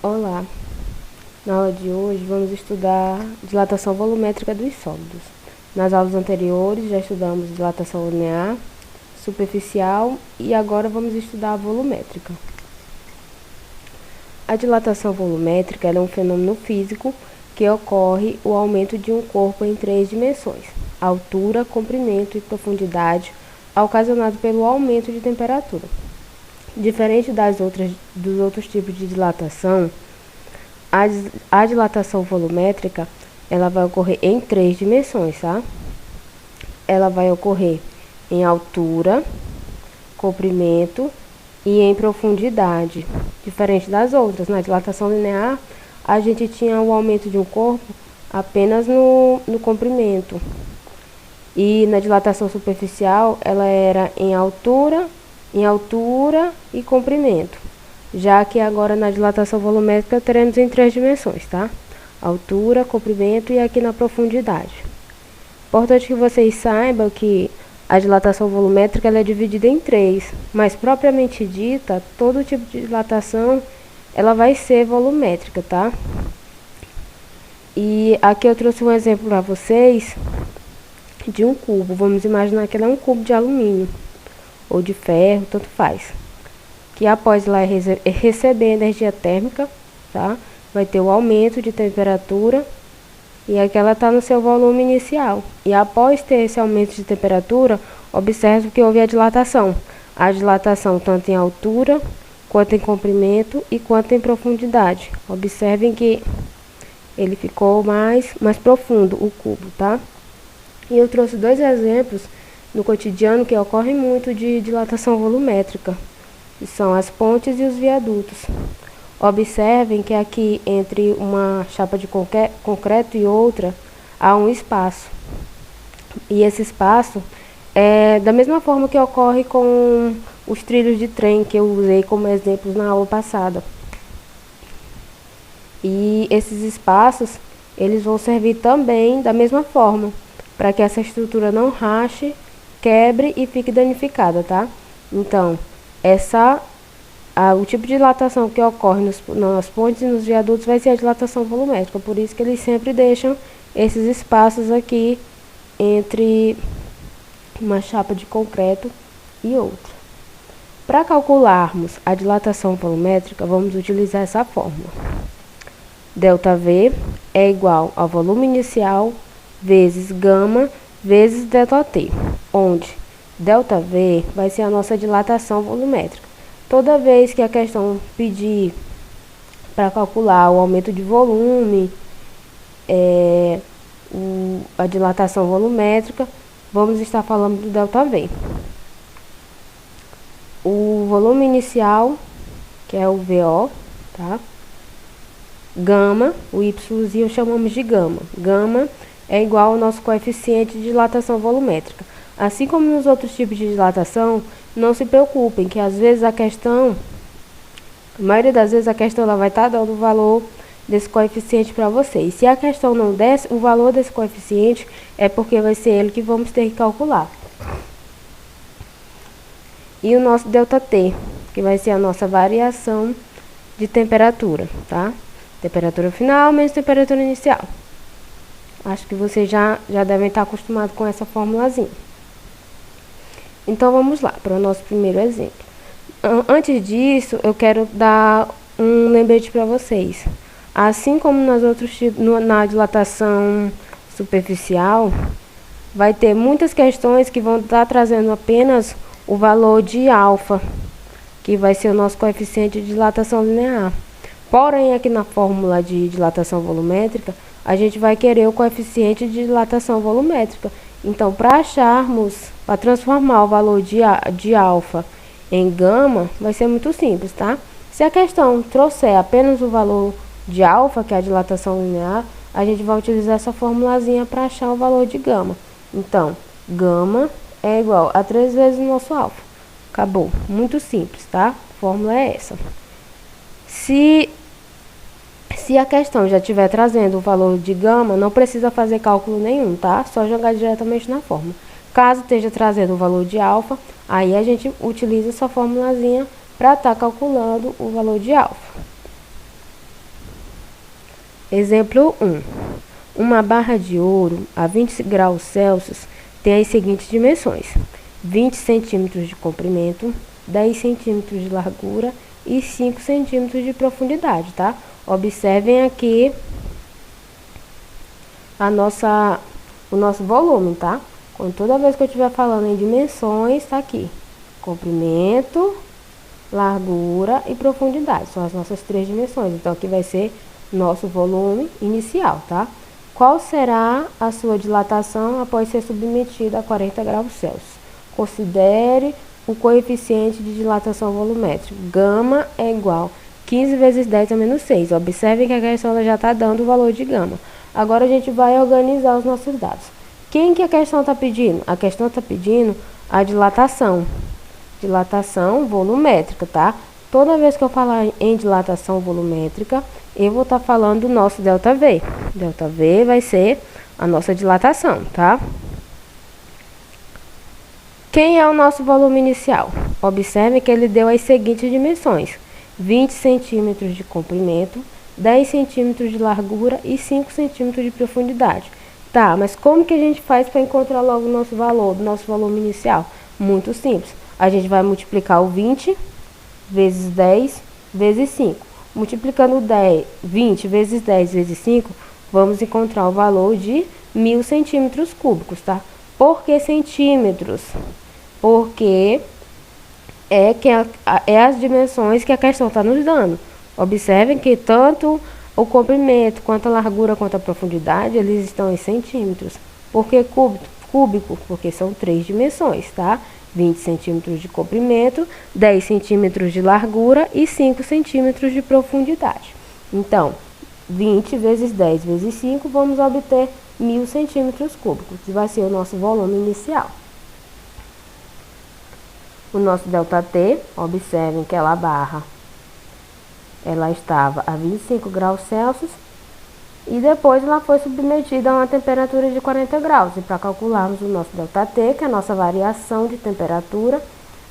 Olá, na aula de hoje vamos estudar dilatação volumétrica dos sólidos. Nas aulas anteriores já estudamos dilatação linear, superficial e agora vamos estudar a volumétrica. A dilatação volumétrica é um fenômeno físico que ocorre o aumento de um corpo em 3 dimensões, altura, comprimento e profundidade, ocasionado pelo aumento de temperatura. Diferente dos outros tipos de dilatação, a dilatação volumétrica ela vai ocorrer em 3 dimensões, tá? Ela vai ocorrer em altura, comprimento e em profundidade. Diferente das outras, na dilatação linear, a gente tinha o aumento de um corpo apenas no comprimento. E na dilatação superficial, ela era em altura e comprimento. Já que agora na dilatação volumétrica teremos em 3 dimensões, tá? Altura, comprimento e aqui na profundidade. Importante que vocês saibam que a dilatação volumétrica ela é dividida em 3, mas propriamente dita, todo tipo de dilatação ela vai ser volumétrica, tá? E aqui eu trouxe um exemplo para vocês de um cubo. Vamos imaginar que ele é um cubo de alumínio ou de ferro, tanto faz. Que após lá receber energia térmica, tá? Vai ter o aumento de temperatura e aqui ela está no seu volume inicial. E após ter esse aumento de temperatura, observe que houve a dilatação. A dilatação tanto em altura, quanto em comprimento e quanto em profundidade. Observem que ele ficou mais profundo, o cubo, tá? E eu trouxe 2 exemplos no cotidiano que ocorrem muito de dilatação volumétrica, que são as pontes e os viadutos. Observem que aqui entre uma chapa de concreto e outra há um espaço. E esse espaço é da mesma forma que ocorre com os trilhos de trem que eu usei como exemplos na aula passada. E esses espaços, eles vão servir também da mesma forma, para que essa estrutura não rache, quebre e fique danificada, tá? Então, o tipo de dilatação que ocorre nas pontes e nos viadutos vai ser a dilatação volumétrica. Por isso que eles sempre deixam esses espaços aqui entre uma chapa de concreto e outra. Para calcularmos a dilatação volumétrica, vamos utilizar essa fórmula. ΔV é igual ao volume inicial vezes gama vezes ΔT, onde ΔV vai ser a nossa dilatação volumétrica. Toda vez que a questão pedir para calcular o aumento de volume, a dilatação volumétrica, vamos estar falando do ΔV. O volume inicial, que é o VO, tá? Gama, o Yzinho chamamos de gama. Gama é igual ao nosso coeficiente de dilatação volumétrica. Assim como nos outros tipos de dilatação, não se preocupem que às vezes a maioria das vezes a questão ela vai estar dando o valor desse coeficiente para vocês. Se a questão não desse o valor desse coeficiente, é porque vai ser ele que vamos ter que calcular. E o nosso ΔT, que vai ser a nossa variação de temperatura, tá? Temperatura final menos temperatura inicial. Acho que vocês já devem estar acostumados com essa formulazinha. Então, vamos lá para o nosso primeiro exemplo. Antes disso, eu quero dar um lembrete para vocês. Assim como na dilatação superficial, vai ter muitas questões que vão estar trazendo apenas o valor de alfa, que vai ser o nosso coeficiente de dilatação linear. Porém, aqui na fórmula de dilatação volumétrica, a gente vai querer o coeficiente de dilatação volumétrica. Então, para transformar o valor de alfa em gama, vai ser muito simples, tá? Se a questão trouxer apenas o valor de alfa, que é a dilatação linear, a gente vai utilizar essa formulazinha para achar o valor de gama. Então, gama é igual a 3 vezes o nosso alfa. Acabou. Muito simples, tá? A fórmula é essa. Se a questão já estiver trazendo o valor de gama, não precisa fazer cálculo nenhum, tá? Só jogar diretamente na fórmula. Caso esteja trazendo o valor de alfa, aí a gente utiliza essa formulazinha para estar calculando o valor de alfa. Exemplo 1. Uma barra de ouro a 20 graus Celsius tem as seguintes dimensões: 20 centímetros de comprimento, 10 centímetros de largura e 5 centímetros de profundidade, tá? Observem aqui o nosso volume, tá? Toda vez que eu estiver falando em dimensões, tá aqui: comprimento, largura e profundidade. São as nossas 3 dimensões. Então, aqui vai ser nosso volume inicial, tá? Qual será a sua dilatação após ser submetida a 40 graus Celsius? Considere o coeficiente de dilatação volumétrica. Gama é igual 15 vezes 10 a menos 6. Observem que a questão já está dando o valor de gama. Agora a gente vai organizar os nossos dados. Quem que a questão está pedindo? A questão está pedindo a dilatação. Dilatação volumétrica, tá? Toda vez que eu falar em dilatação volumétrica, eu vou estar falando do nosso ΔV. ΔV vai ser a nossa dilatação, tá? Quem é o nosso volume inicial? Observe que ele deu as seguintes dimensões: 20 centímetros de comprimento, 10 centímetros de largura e 5 centímetros de profundidade. Tá, mas como que a gente faz para encontrar logo o nosso valor, do nosso volume inicial? Muito simples. A gente vai multiplicar o 20 vezes 10 vezes 5. Multiplicando 20 vezes 10 vezes 5, vamos encontrar o valor de 1000 centímetros cúbicos, tá? Por que centímetros? Porque é as dimensões que a questão está nos dando. Observem que tanto o comprimento, quanto a largura, quanto a profundidade, eles estão em centímetros. Por que cúbico? Porque são 3 dimensões, tá? 20 centímetros de comprimento, 10 centímetros de largura e 5 centímetros de profundidade. Então, 20 vezes 10 vezes 5, vamos obter 1000 centímetros cúbicos, que vai ser o nosso volume inicial. O nosso ΔT, observem que ela estava a 25 graus Celsius e depois ela foi submetida a uma temperatura de 40 graus. E para calcularmos o nosso ΔT, que é a nossa variação de temperatura,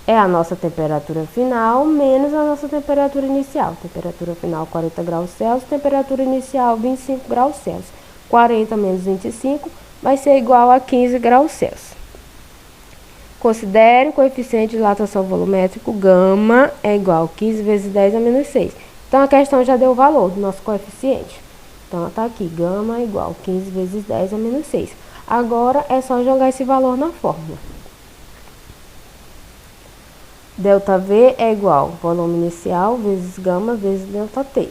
é a nossa temperatura final menos a nossa temperatura inicial. Temperatura final 40 graus Celsius, temperatura inicial 25 graus Celsius. 40 menos 25 vai ser igual a 15 graus Celsius. Considere o coeficiente de dilatação volumétrico, gama é igual a 15 vezes 10 a menos 6. Então, a questão já deu o valor do nosso coeficiente. Então, está aqui, gama é igual a 15 vezes 10 a menos 6. Agora, é só jogar esse valor na fórmula. ΔV é igual a volume inicial vezes gama vezes ΔT.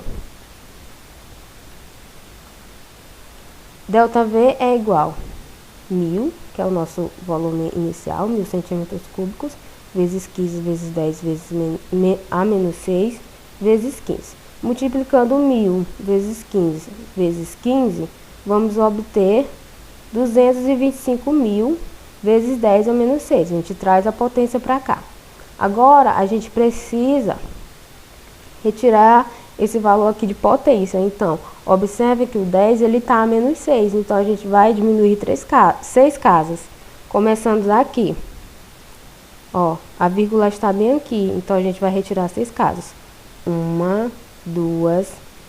ΔV é igual a 1000, que é o nosso volume inicial, 1000 centímetros cúbicos, vezes 15 vezes 10 vezes a menos 6, vezes 15. Multiplicando 1000 vezes 15, vamos obter 225.000 vezes 10 a menos 6. A gente traz a potência para cá. Agora, a gente precisa retirar esse valor aqui de potência. Então, observe que o 10 ele está a menos 6. Então, a gente vai diminuir 6 casas. Começando daqui. Ó, a vírgula está bem aqui. Então, a gente vai retirar 6 casas. 1, 2,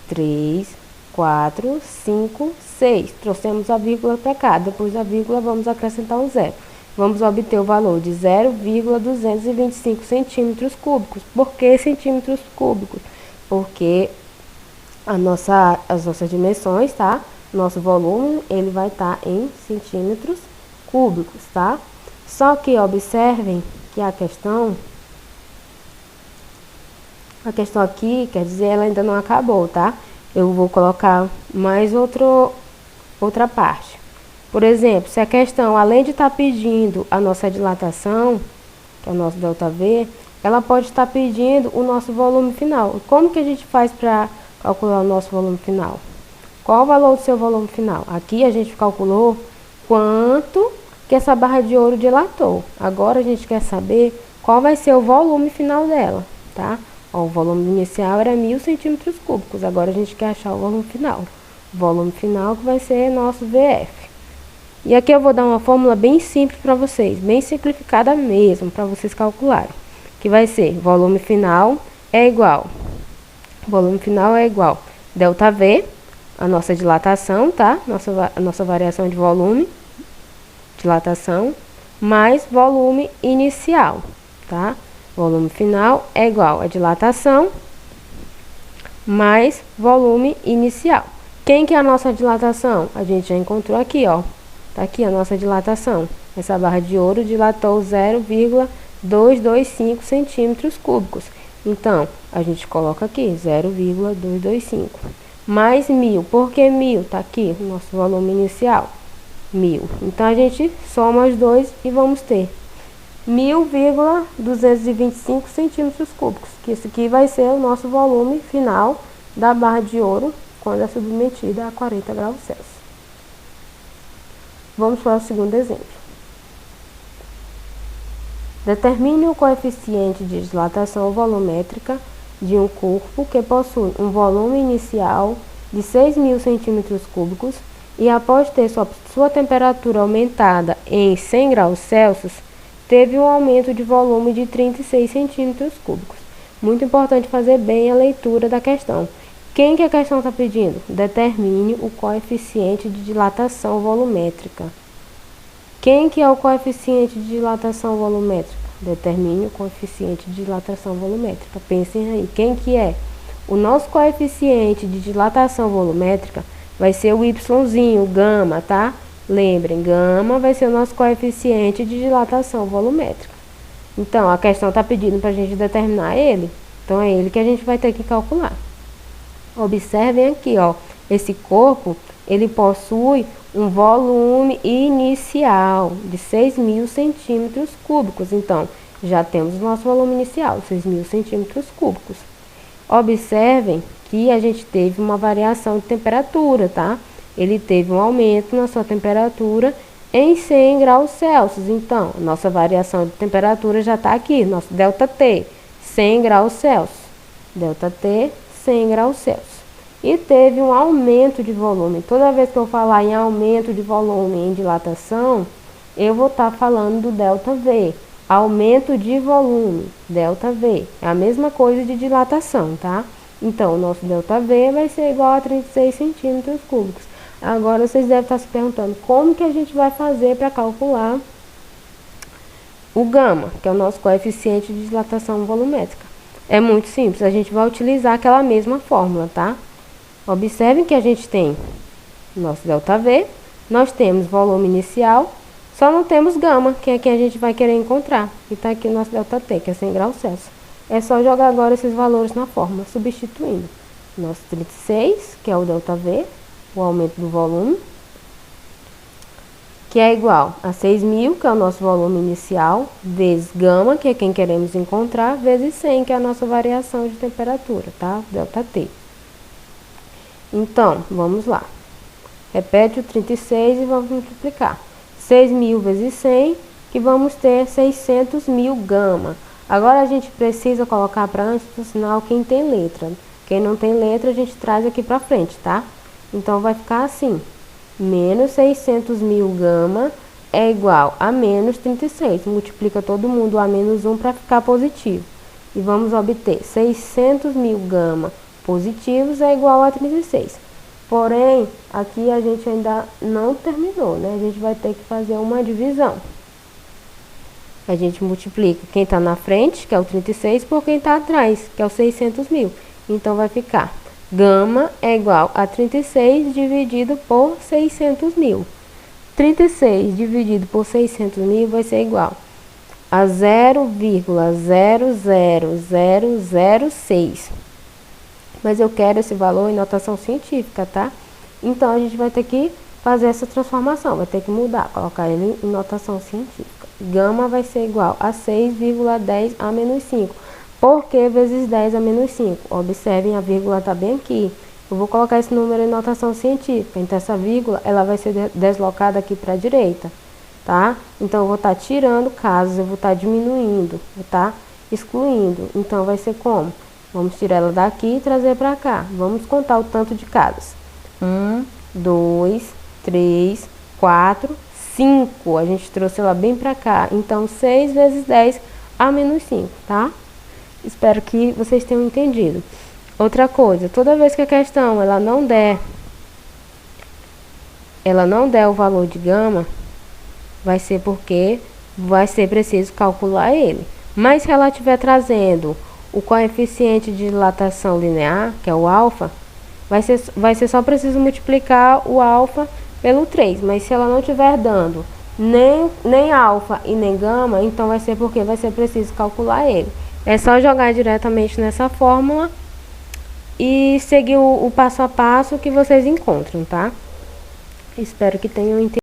3, 4, 5, 6. Trouxemos a vírgula para cá. Depois da vírgula, vamos acrescentar um zero. Vamos obter o valor de 0,225 centímetros cúbicos. Por que centímetros cúbicos? Porque as nossas dimensões, tá? Nosso volume, ele vai estar em centímetros cúbicos, tá? Só que observem que a questão aqui, quer dizer, ela ainda não acabou, tá? Eu vou colocar mais outra parte. Por exemplo, se a questão, além de estar pedindo a nossa dilatação, que é o nosso ΔV, ela pode estar pedindo o nosso volume final. Como que a gente faz para calcular o nosso volume final? Qual o valor do seu volume final? Aqui a gente calculou quanto que essa barra de ouro dilatou. Agora a gente quer saber qual vai ser o volume final dela, tá? Ó, o volume inicial era 1000 centímetros cúbicos. Agora a gente quer achar o volume final. O volume final que vai ser nosso VF. E aqui eu vou dar uma fórmula bem simples para vocês, bem simplificada mesmo, para vocês calcularem. Que vai ser, volume final é igual ΔV, a nossa dilatação, tá? A nossa variação de volume, dilatação, mais volume inicial, tá? Volume final é igual a dilatação mais volume inicial. Quem que é a nossa dilatação? A gente já encontrou aqui, ó. Tá aqui a nossa dilatação. Essa barra de ouro dilatou 0,225 centímetros cúbicos. Então, a gente coloca aqui 0,225. Mais 1000. Por que 1000? Tá aqui o nosso volume inicial. 1000. Então, a gente soma os dois e vamos ter 1000,225 centímetros cúbicos. Que isso aqui vai ser o nosso volume final da barra de ouro quando é submetida a 40 graus Celsius. Vamos para o segundo exemplo. Determine o coeficiente de dilatação volumétrica de um corpo que possui um volume inicial de 6.000 centímetros cúbicos e após ter sua temperatura aumentada em 100 graus Celsius, teve um aumento de volume de 36 centímetros cúbicos. Muito importante fazer bem a leitura da questão. Quem que a questão está pedindo? Determine o coeficiente de dilatação volumétrica. Quem que é o coeficiente de dilatação volumétrica? Determine o coeficiente de dilatação volumétrica. Pensem aí, quem que é? O nosso coeficiente de dilatação volumétrica vai ser o Yzinho, o gama, tá? Lembrem, gama vai ser o nosso coeficiente de dilatação volumétrica. Então, a questão está pedindo para a gente determinar ele. Então, é ele que a gente vai ter que calcular. Observem aqui, ó, esse corpo, ele possui um volume inicial de 6.000 centímetros cúbicos. Então, já temos o nosso volume inicial, 6.000 centímetros cúbicos. Observem que a gente teve uma variação de temperatura, tá? Ele teve um aumento na sua temperatura em 100 graus Celsius. Então, nossa variação de temperatura já está aqui, nosso ΔT, 100 graus Celsius. ΔT, 100 graus Celsius. E teve um aumento de volume. Toda vez que eu falar em aumento de volume em dilatação, eu vou estar falando do ΔV. Aumento de volume, ΔV. É a mesma coisa de dilatação, tá? Então, o nosso ΔV vai ser igual a 36 centímetros cúbicos. Agora, vocês devem estar se perguntando como que a gente vai fazer para calcular o gama, que é o nosso coeficiente de dilatação volumétrica. É muito simples, a gente vai utilizar aquela mesma fórmula, tá? Observem que a gente tem nosso ΔV, nós temos volume inicial, só não temos gama, que é quem a gente vai querer encontrar. E está aqui o nosso ΔT, que é 100 graus Celsius. É só jogar agora esses valores na fórmula, substituindo. Nosso 36, que é o ΔV, o aumento do volume, que é igual a 6.000, que é o nosso volume inicial, vezes gama, que é quem queremos encontrar, vezes 100, que é a nossa variação de temperatura, tá? ΔT. Então, vamos lá. Repete o 36 e vamos multiplicar. 6.000 vezes 100, que vamos ter 600.000 gama. Agora, a gente precisa colocar para antes do sinal quem tem letra. Quem não tem letra, a gente traz aqui para frente, tá? Então, vai ficar assim. Menos 600.000 gama é igual a menos 36. Multiplica todo mundo a menos 1 para ficar positivo. E vamos obter 600.000 gama positivos é igual a 36. Porém, aqui a gente ainda não terminou, né? A gente vai ter que fazer uma divisão. A gente multiplica quem está na frente, que é o 36, por quem está atrás, que é o 600.000. Então, vai ficar gama é igual a 36 dividido por 600.000. 36 dividido por 600.000 vai ser igual a 0,00006. Mas eu quero esse valor em notação científica, tá? Então, a gente vai ter que fazer essa transformação, vai ter que mudar, colocar ele em notação científica. Gama vai ser igual a 6,10 a menos 5. Por que vezes 10 a menos 5? Observem, a vírgula está bem aqui. Eu vou colocar esse número em notação científica. Então, essa vírgula, ela vai ser deslocada aqui para a direita, tá? Então, eu vou estar tirando casas, eu vou estar diminuindo, vou estar excluindo. Então, vai ser como? Vamos tirar ela daqui e trazer para cá. Vamos contar o tanto de casas. 1, 2, 3, 4, 5. A gente trouxe ela bem para cá. Então, 6 vezes 10 a menos 5, tá? Espero que vocês tenham entendido. Outra coisa, toda vez que a questão ela não der ela não der o valor de gama, vai ser porque vai ser preciso calcular ele. Mas se ela estiver trazendo o coeficiente de dilatação linear, que é o alfa, vai ser só preciso multiplicar o alfa pelo 3. Mas se ela não estiver dando nem alfa e nem gama, então vai ser porque vai ser preciso calcular ele. É só jogar diretamente nessa fórmula e seguir o passo a passo que vocês encontram, tá? Espero que tenham entendido.